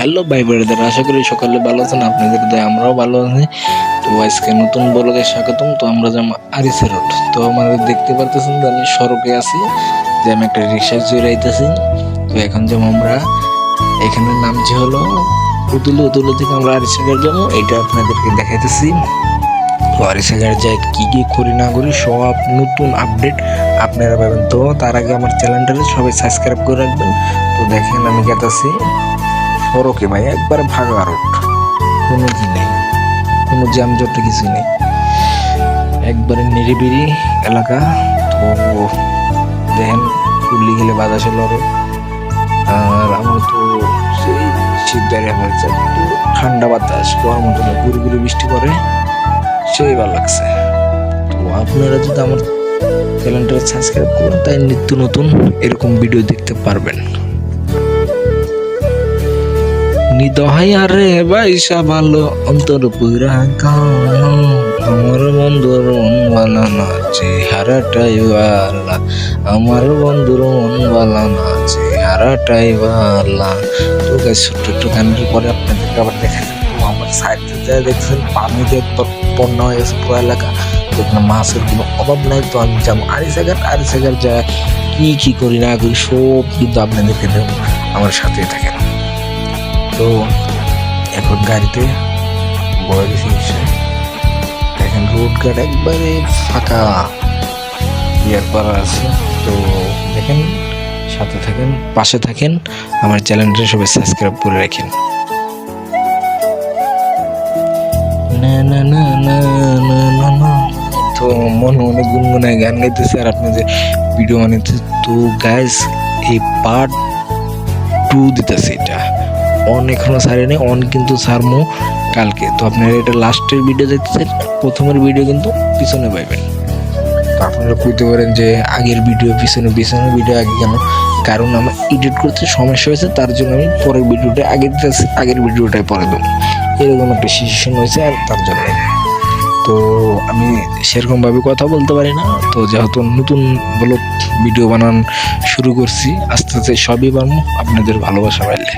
Hello ভাই brother, আশা করি সকালে ভালো আছেন। আপনাদের দয়া আমরাও ভালো আছি। তো আজকে নতুন ব্লগে স্বাগতম। তো আমরা যাবো আরিসা রোড। তো আমাদের দেখতে পারতেছেন যে আমি সড়কে আছি, যে আমি একটা রিক্সায় চড়াইতেছি। তো এখন যেমন আমরা এখানে নামছি হলো উতুলে থেকে আমরা আরিসাঘাট যাবো, এটা আপনাদেরকে দেখাইতেছি। তো আরিসাঘাট যাই কি কি করি না করি সব নতুন আপডেট আপনারা পাবেন। তো তার আগে আমার চ্যানেলটাকে সবাই সাবস্ক্রাইব করে রাখবেন। তো দেখেন আমি গেতাছি সড়কে ভাই, একবার ভাগা রোড, কোনো কি নেই, কোনো জ্যামজট কিছু নেই, একবারে নিরিবিলি এলাকা। তো দেখেন কুল্লি গেলে বাতাসে লড়ে, আর আমার তো সেই শীত বেড়ে হয়েছে, তো ঠান্ডা বাতাস গরম মতো গুড়ি গুড়ি বৃষ্টি করে, সেই ভালো লাগছে। তো আপনারা যদি আমার চ্যানেলটা সাবস্ক্রাইব করেন, তাই নিত্য নতুন এরকম ভিডিও দেখতে পারবেন। নিদহাই আরে বাইসা ভালো অন্তর পুরা আমার বন্ধুর মন না চেহারাটাই বালা, আমার বন্ধুর মন না চেহারাটাই বালা। তো গাইস ছোট্ট একটু গানের পরে আপনাদেরকে আবার দেখেন। তো আমার সাইড থেকে দেখছেন পানি দিয়ে বন্যা হয়ে গেছে পুরো এলাকা, এখানে মাছের কোনো অভাব নাই। তো আমি যাবো আরিসাঘাট যা কি করি না করি সব কিন্তু আপনাদেরকে দেবো, আমার সাথে থাকেন। তো এখন গাড়িতে বয়ে গেছি, দেখেন রোড ঘাট একবারে ফাঁকা, ক্লিয়ার করা আছে। তো দেখেন, সাথে থাকেন, পাশে থাকেন, আমার চ্যানেলটা সবাই সাবস্ক্রাইব করে রাখেন। না না না না না না না। তো মনে মনে গুনগুনায় গান গাইতেছে আর আপনাদের ভিডিও বানাইতে। তো গাইস এই পার্ট 2 দিতেছে, এটা এখনো ছাড়েনি, কিন্তু ছাড়মো কালকে। তো আপনারা এটা লাস্টের ভিডিও দেখতেছেন, প্রথমের ভিডিও কিন্তু পিছনে পাইবেন। তো আপনারা কইতে পারেন যে আগের ভিডিও পিছনে ভিডিও আগে কেন? কারণ আমার এডিট করতে সমস্যা হয়েছে, তার জন্য আমি পরের ভিডিওটা আগে দিতেছি, আগের ভিডিওটাই পরে দেবো, এরকম একটা সিচুয়েশন হয়েছে, আর তার জন্য তো আমি সেরকমভাবে কথা বলতে পারি না। তো যেহেতু নতুন ব্লগ ভিডিও বানান শুরু করছি, আস্তে আস্তে সবই বানাবো আপনাদের ভালোবাসা পাইলে।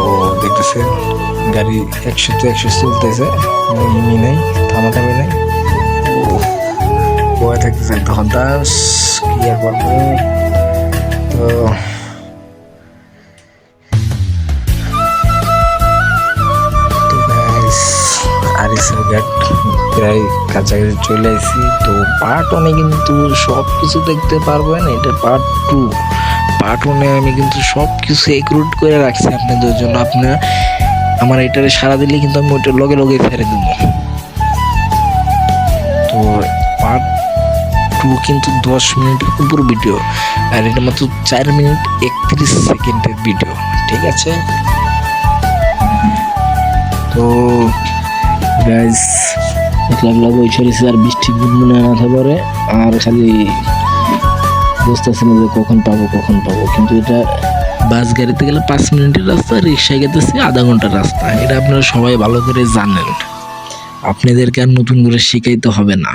তো দেখতেছেন গাড়ি 100 চলতেছে, নেই, থামাথামি নেই, বয়ে থাকতেছে একটা হতাশ, কি আর করবো। তো আরিসাঘাট প্রায় কাছাকাছি চলে আসি। তো পার্ট 1 কিন্তু সব কিছু দেখতে পারবেন, এটা পার্ট 2। পার্ট 1 আমি কিন্তু সব কিছু এক্রুট করে রাখছি আপনাদের জন্য। আপনারা আমার এটারে সারা দিলে কিন্তু আমি ওইটা লগে ছেড়ে দেবো। তো পার্ট 2 কিন্তু 10 মিনিটের উপর ভিডিও, আর এটা মাত্র 4 মিনিট 31 সেকেন্ডের ভিডিও, ঠিক আছে? তো গাইস একলা বই চলেছে, আর বৃষ্টি গুনগুনে মাথা পড়ে, আর খালি বুঝতেছি না যে কখন পাবো। কিন্তু এটা বাস গাড়িতে গেলে 5 মিনিটের রাস্তা, রিক্সায় গেতেছি আধা ঘন্টার রাস্তা, এটা আপনারা সবাই ভালো করে জানেন, আপনাদেরকে আর নতুন করে শিখাইতে হবে না।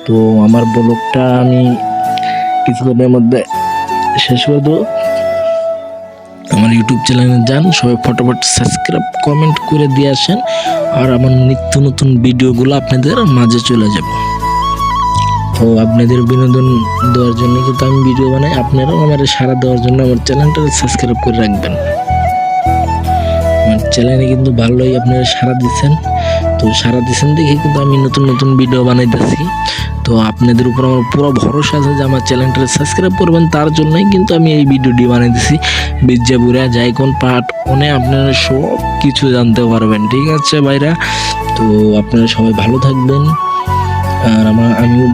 তো আমার ব্লগটা আমি কিছুক্ষণের মধ্যে শেষ করে দেবো। আমার ইউটিউব চ্যানেলে যান, সবাই ফটাফট সাবস্ক্রাইব কমেন্ট করে দিয়ে আসেন, আর আমার নিত্য নতুন ভিডিওগুলো আপনাদের মাঝে চলে যাব। তো আপনাদের বিনোদন দেওয়ার জন্য কিন্তু আমি ভিডিও বানাই, আপনারাও আমার সাড়া দেওয়ার জন্য আমার চ্যানেলটা সাবস্ক্রাইব করে রাখবেন। আমার চ্যানেলে কিন্তু ভালোই আপনারা সাড়া দিচ্ছেন। তো সাড়া দিচ্ছেন দেখে কিন্তু আমি নতুন ভিডিও বানাইতেছি। তো আপনাদের উপর আমার পুরো ভরসা আছে যে আমার চ্যানেলটা সাবস্ক্রাইব করবেন, তার জন্যই কিন্তু আমি এই ভিডিওটি বানাইতেছি। বিজ্জাপুরা যাই কোন পার্ট 1 আপনারা সব কিছু জানতে পারবেন, ঠিক আছে ভাইরা? তো আপনারা সবাই ভালো থাকবেন, আর আমিও